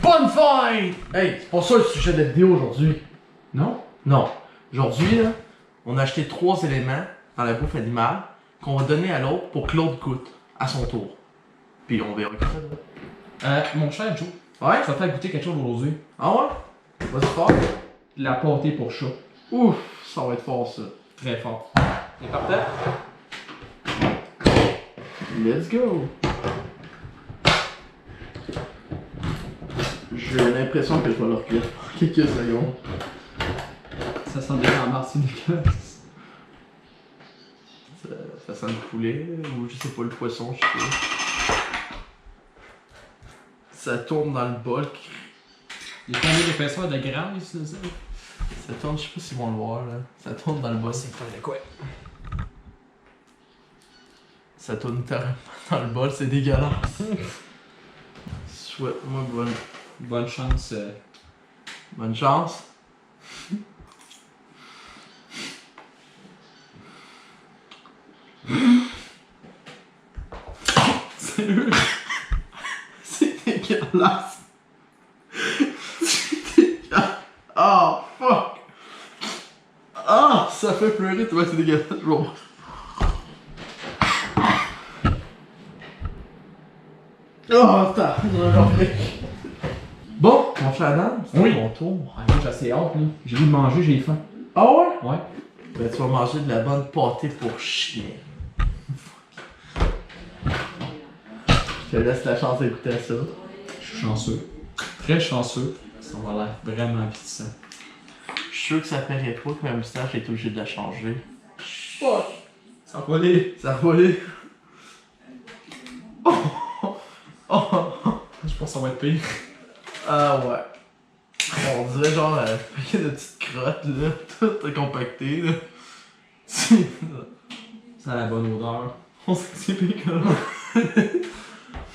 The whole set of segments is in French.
Bonne fête! Hey, c'est pas ça le sujet de la vidéo aujourd'hui. Non? Non. Aujourd'hui, là, on a acheté 3 éléments dans la bouffe animale qu'on va donner à l'autre pour que l'autre goûte à son tour. Puis on verra que ça donne. Mon cher Joe, Ouais? je vais te faire goûter quelque chose aujourd'hui. Ah ouais? Vas-y fort. La pâtée pour chat. Ouf, ça va être fort ça. Très fort. Et partant? Let's go! J'ai l'impression que je vais le recuire pour quelques secondes. Ça sent déjà en mars, c'est dégueulasse. Ça sent le poulet, ou je sais pas, le poisson, je sais pas. Ça tourne dans le bol. Il y a combien d'épaisseur de graisse, là, ça? Ça tourne, je sais pas s'ils vont le voir là. Ça tourne dans le bol. C'est pas de quoi? Ça tourne littéralement dans le bol, c'est dégueulasse. Souhaite-moi Bonne chance. bonne chance. Sérieux? C'est dégueulasse. C'est dégueulasse. Oh fuck. Ah, ça fait pleurer, tu vois, c'est dégueulasse. Bon. Oh, t'as bon, mon cher Adam, c'est Oui. mon tour. Ah, moi j'ai assez hâte, là. J'ai envie de manger, j'ai faim. Ah ouais? Ouais. Ben, tu vas manger de la bonne pâtée pour chien. Je te laisse la chance d'écouter à ça. Je suis chanceux. Très chanceux. Ça va l'air vraiment appétissant. Je suis sûr que ça paraît pas que ma moustache est obligée de la changer. Fuck! Ça va aller. Ça va aller. Oh! Oh! Je pense que ça va être pire. Ah ouais. On dirait genre un paquet de petites crottes là, toutes compactées là. Ça a la bonne odeur. On sait que c'est pire que là.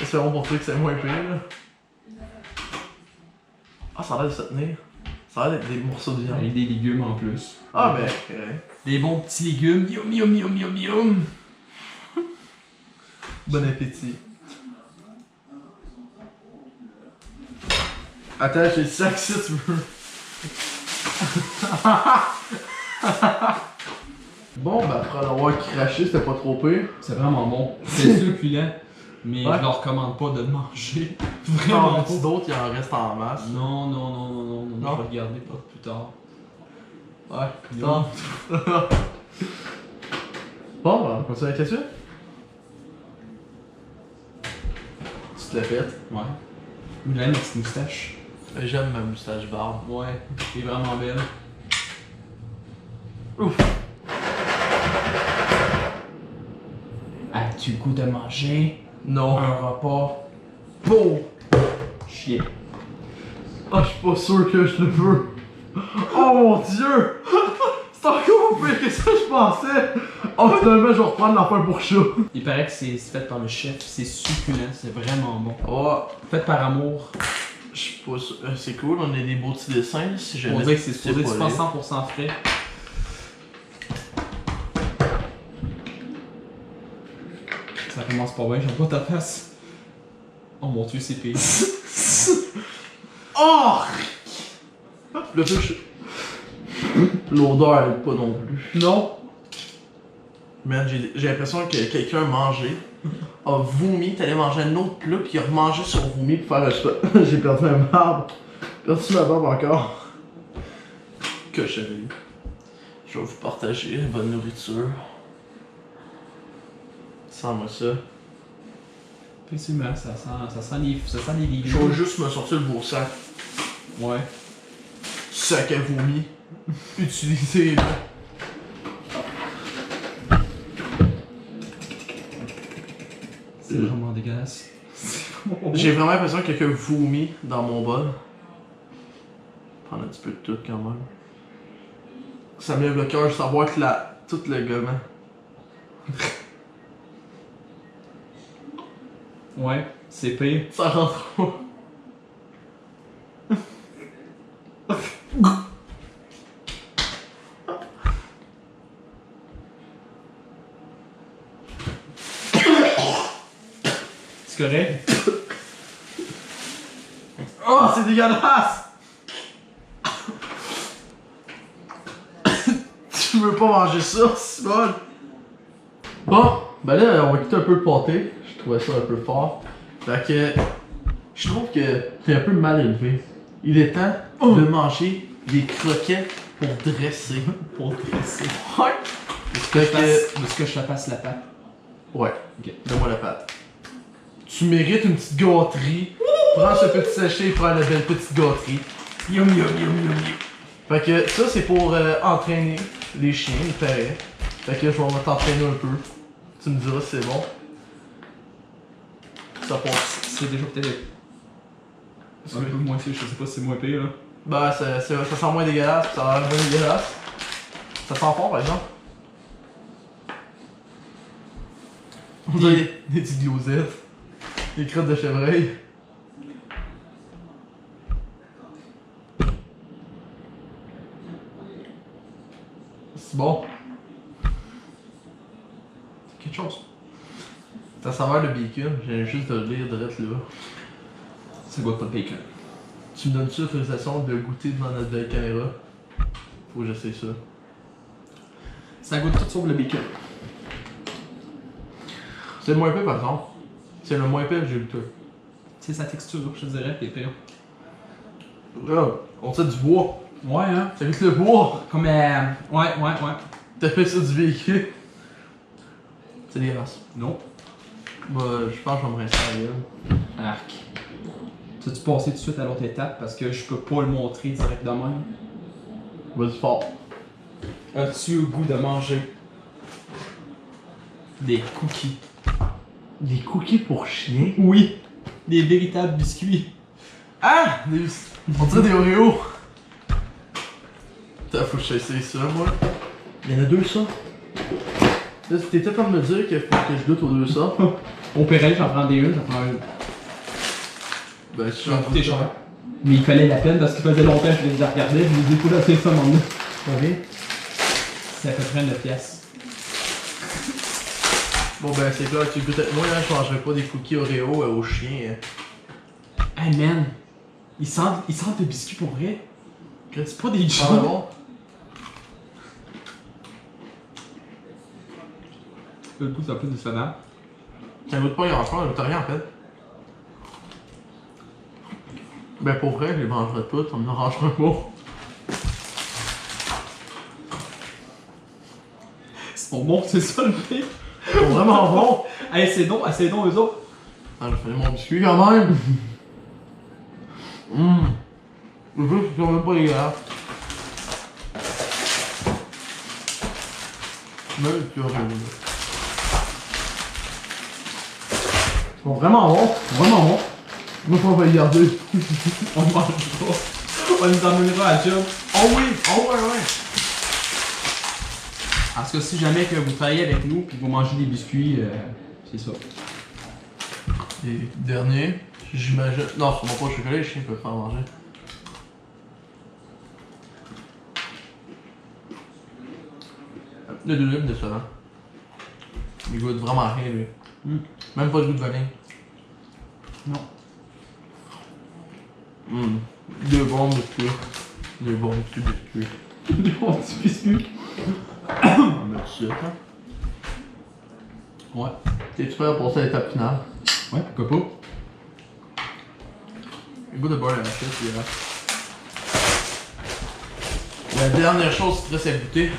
Espérons pour toi que c'est moins pire là. Ah, ça a l'air de se tenir. Ça a l'air d'être des morceaux de viande. Avec des légumes en plus. Ah ben, ok. Des bons petits légumes. Yum yum yum yum yum. Bon appétit. Attends, j'ai le sac si tu veux. Bon, ben après l'avoir craché, c'était pas trop pire. C'est vraiment bon. C'est succulent. Mais Ouais. je leur recommande pas de le manger. T'en Vraiment as-tu pas. d'autres, il en reste en masse. Non, non, non, non, non, non. Non. Je vais le garder pour plus tard. Ouais, Non. putain. Bon, ben, on continue avec la suite. Tu te la fais. Ouais. Il a une petite moustache. J'aime ma moustache barbe. Ouais. Elle est vraiment belle. Ouf. As-tu le goût de manger Non. un repas Bon. chien? Ah, je suis pas sûr que je le veux. Oh mon dieu! C'est encore pire que ça que je pensais! Oh, finalement, je vais reprendre l'affaire pour chat. Il paraît que c'est fait par le chef. C'est succulent. C'est vraiment bon. Oh, Fait par amour. je suis pas sûr. C'est cool, on a des beaux petits dessins. Si On jamais dirait que c'est supposé pas être laid. 100% frais. Ça commence pas bien, j'aime pas ta face. Oh mon dieu, c'est pire. Oh! Le truc, l'odeur, elle est pas non plus. Non! Man, j'ai l'impression que quelqu'un mangeait, a vomi, t'allais manger un autre plat, puis il a remangé son vomi pour faire un spot. J'ai perdu un barbe. Perdu ma barbe encore. Que je savais. Je vais vous partager la bonne nourriture. Sens-moi ça. Effectivement, ça sent les Je légumes. vais juste me sortir le beau sac. Ouais. Sac à vomi. Utilisé là. C'est vraiment dégueulasse. J'ai vraiment l'impression que quelqu'un vomit dans mon bol. Prendre un petit peu de tout quand même. Ça me lève le cœur de savoir que tout le gommant. Ouais, c'est pire. Ça rentre pas. C'est correct? Oh, c'est dégueulasse! Tu veux pas manger ça, c'est bon? Bon, ben là, on va quitter un peu le pâté. Je trouvais ça un peu fort. Fait que, je trouve que t'es un peu mal élevé. Il est temps de manger des croquettes pour dresser. Pour dresser. Ouais! Fait que, Est-ce que je te passe la pâte? ouais, Ok. donne-moi la pâte. Tu mérites une petite gâterie. Prends ce petit sachet et prends la belle petite gâterie. Yum yum yum yum yum. Fait que ça, c'est pour entraîner les chiens, il paraît. Fait que je vais t'entraîner un peu. Tu me diras si c'est bon. Ça passe. C'est déjà peut-être un peu moins pire, je sais pas si c'est moins pire là. Bah, ça sent moins dégueulasse, pis ça a l'air moins dégueulasse. Ça sent fort par exemple. On dirait des petites gyozettes. Des crottes de chevreuil. C'est bon. C'est quelque chose. Ça saveur de bacon, j'ai juste de le lire direct là. Ça goûte pas de bacon. Tu me donnes-tu l'autorisation de goûter devant notre belle caméra? Faut que j'essaie ça. Ça goûte tout sauf le bacon. C'est le moins pire par exemple. C'est le moins pire que j'ai goûté. C'est sa texture, je te dirais, qui est pire. On sait du bois. Ouais, hein. T'as vu le bois? Comme, ouais. T'as fait ça du véhicule. C'est dégueulasse. Non. Moi, je pense que je vais me rincer la gueule. Arc. Tu vas-tu passer tout de suite à l'autre étape parce que je peux pas le montrer direct de même? Vas-y fort. As-tu le goût de manger des cookies? Des cookies pour chiens? Oui. Des véritables biscuits. Ah! On dirait des Oreos! Putain, faut que je essaye ça, moi. Il y en a deux, ça. Là, t'étais en train de me dire qu'il faut que je goûte aux deux, ça. Au péril, j'en prends des une, j'en prends une. Ben, si Ça va coûter cher. Mais il fallait la peine parce qu'il faisait longtemps que je les regardais, je me dis, faut c'est ça, mon gars. Ok. C'est à peu près 9 pièces. Bon, ben, c'est clair, tu goûtes avec moi, hein, je mangerai pas des cookies Oreos aux chiens. Hey man, ils sentent le biscuit pour vrai. C'est pas des Ah, jeux. bon? Le goût, c'est un peu décevant. Ça goûte pas grand chose, ça goûte rien en fait. Ben, pour vrai, je les mangerai toutes, ça me dérangera pas. Ils sont bons, c'est ça le pire. Ils sont vraiment bons! Hey, c'est donc eux autres. Ah, j'ai fait mon biscuit quand même! Le jeu, c'est quand même pas dégueulasse. Mais tu as raison. Ils sont vraiment bons! Vraiment bon. Moi, je vais les garder. On mange pas. On les emmènera à la job. Oh oui! Oh ouais, ouais! Parce que si jamais que vous travaillez avec nous puis vous mangez des biscuits, c'est ça. Et dernier, j'imagine. Non, c'est pas au chocolat, les chiens peuvent faire manger. Le deuxième décevant. Il goûte vraiment rien, lui. Même pas le goût de vanille. Non. Deux bons biscuits. Deux bons petits biscuits. Des bons petits biscuits. On va mettre ça, hein. Ouais. T'es-tu prêt à passer à l'étape finale? Ouais, pourquoi pas. Le goût de beurre à la machette, c'est vrai. La dernière chose qui te reste à goûter.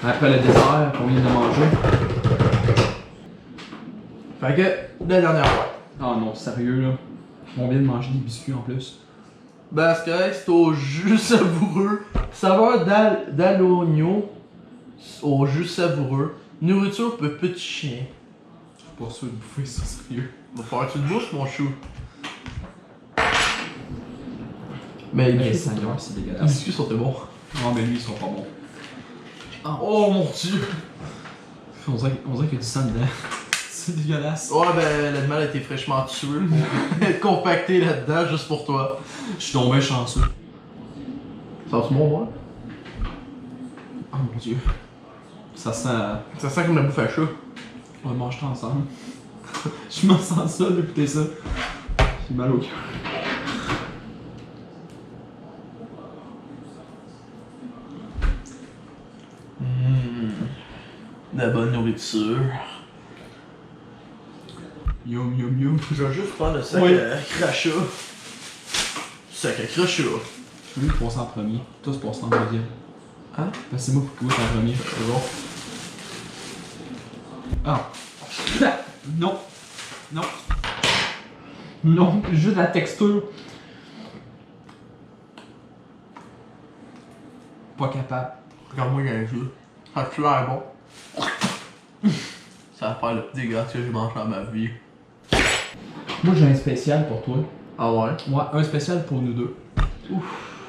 Après le dessert qu'on vient de manger. Fait que, la dernière fois. Ah non, sérieux là. On vient de manger des biscuits en plus. Ben, c'est au jus savoureux. Saveur d'alogno au jus savoureux. Nourriture pour petits chiens. Je suis pas sûr de bouffer ça, sérieux. Va falloir que tu te bouffes, mon chou. Mais les Mais biscuits, Seigneur, c'est les dégueulasse. biscuits sont très bons. Non, mais lui, ils sont pas bons. Oh mon dieu! On dirait qu'il y a du sang dedans. C'est dégueulasse. Ouais, ben, l'animal a été fraîchement tué pour être compacté là-dedans juste pour toi. Je suis tombé chanceux. Ça sent bon, moi? Oh mon dieu. Ça sent. Ça sent comme la bouffe à chat. On va manger ensemble. Je me sens seul d'écouter ça. J'ai mal au cœur. De la bonne nourriture. Yum yum yum. Je vais juste prendre le sac Oui. à crachat. Sac à crachat. Je vais passer en premier. Toi, c'est passer en deuxième. Hein? Parce que c'est moi qui goûte en premier. C'est bon. Ah. Non. Non. Non, juste la texture. Pas capable. Regarde-moi il y a un jeu. Ça a l'air bon. Ça va faire le plus dégueulasse que j'ai mangé dans ma vie. Moi, j'ai un spécial pour toi. Ah ouais? Ouais, un spécial pour nous deux. Ouf.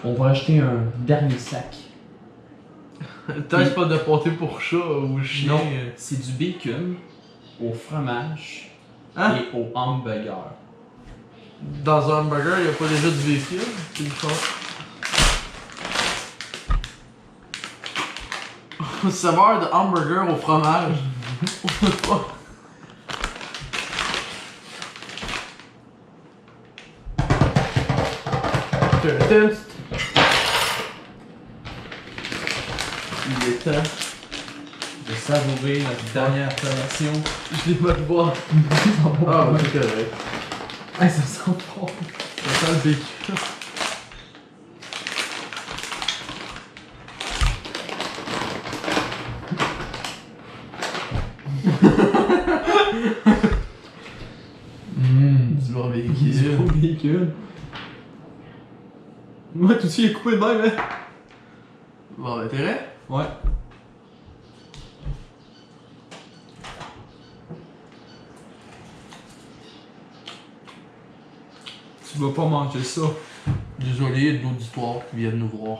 On va acheter un dernier sac. Teste pas de pâté pour chat ou chien. Non, c'est du bacon au fromage Hein? et au hamburger. Dans un hamburger, il a pas déjà du bacon? C'est le fun. Saveur de hamburger au fromage. Il est temps. De savourer notre dernière collation. Je l'ai pas de boire. Ah, ouais. c'est correct. Hey, ça sent fort. Ça sent le bacon. Du bon Du bacon. bon bacon. Ouais, tout de suite, il est coupé de même, hein? Bon, intérêt? Ouais. Tu vas pas manger ça. Désolé, il y a de l'auditoire qui viennent nous voir.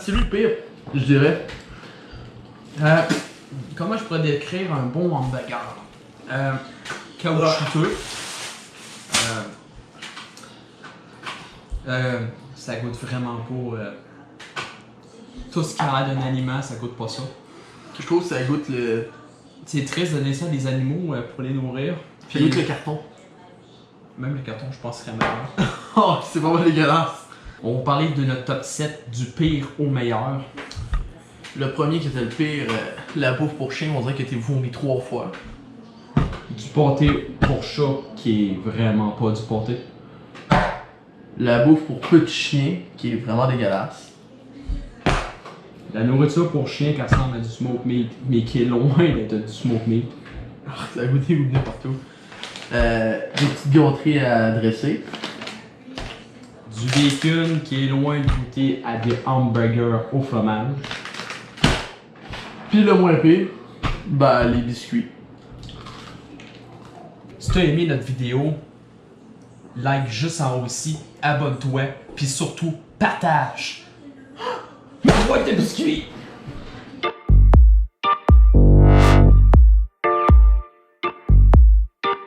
C'est lui le pire, je dirais. Comment je pourrais décrire un bon hamburger? Caoutchouteux. Ça goûte vraiment pas. Tout ce qui a l'air d'un aliment, ça goûte pas ça. Je trouve que ça goûte le. C'est triste de donner ça à des animaux pour les nourrir. Ça goûte le carton. Même le carton, je pense, serait meilleur. Oh, c'est vraiment dégueulasse. On va parler de notre top 7 du pire au meilleur. Le premier qui était le pire, la bouffe pour chien, on dirait qu'il a été vomi 3 fois. Du pâté pour chat qui est vraiment pas du pâté. La bouffe pour petit chien, qui est vraiment dégueulasse. La nourriture pour chien qui ressemble à du smoke meat, mais qui est loin d'être du smoke meat. Oh, ça a goûté partout. Des petites gâteries à dresser. Du bacon qui est loin de goûter à des hamburgers au fromage. Puis le moins pire, bah les biscuits. Si tu as aimé notre vidéo, like juste en haut ici, abonne-toi, puis surtout, partage! Ma boîte de biscuits!